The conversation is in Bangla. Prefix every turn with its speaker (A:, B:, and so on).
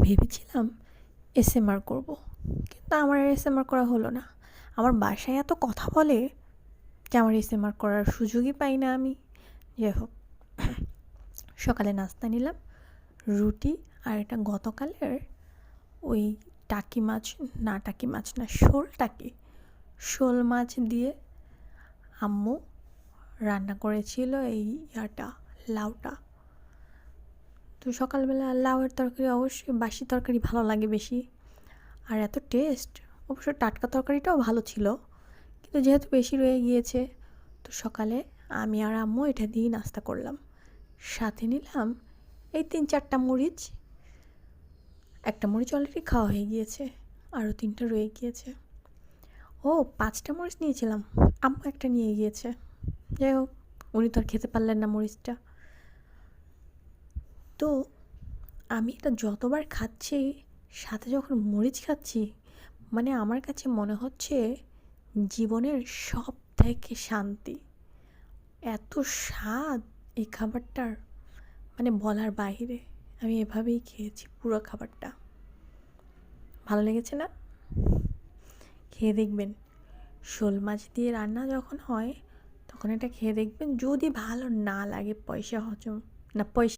A: ভেবেছিলাম এসএমআর করব, কিন্তু আমার আর এসএমআর করা হলো না। আমার বাসায় এত কথা বলে যে আমার এসএমআর করার সুযোগই পাই না আমি। যাই হোক, সকালে নাস্তা নিলাম রুটি আর এটা গতকালের ওই টাকি মাছ, না টাকি মাছ না, শোল মাছ দিয়ে আম্মু রান্না করেছিল এই লাউটা। তো সকালবেলা লাউয়ের তরকারি অবশ্যই বাসি তরকারি ভালো লাগে বেশি, আর এত টেস্ট। অবশ্য টাটকা তরকারিটাও ভালো ছিল, কিন্তু যেহেতু বেশি রয়ে গিয়েছে, তো সকালে আমি আর আম্মু এটা দিয়েই নাস্তা করলাম। সাথে নিলাম এই 3-4টা মরিচ। একটা মরিচ অলরেডি খাওয়া হয়ে গিয়েছে, আরও 3টা রয়ে গিয়েছে। ও, 5টা মরিচ নিয়েছিলাম, আম্মু একটা নিয়ে গিয়েছে। যাই হোক, উনি তো আর খেতে পারলেন না মরিচটা। তো আমি এটা যতবার খাচ্ছি, সাথে যখন মরিচ খাচ্ছি, মানে আমার কাছে মনে হচ্ছে জীবনের সব থেকে শান্তি। এত স্বাদ এই খাবারটার, মানে বলার বাইরে। আমি এভাবেই খেয়েছি পুরো খাবারটা। ভালো লেগেছে না? খেয়ে দেখবেন, শোল মাছ দিয়ে রান্না যখন হয় তখন এটা খেয়ে দেখবেন। যদি ভালো না লাগে, পয়সা হজম না, পয়সা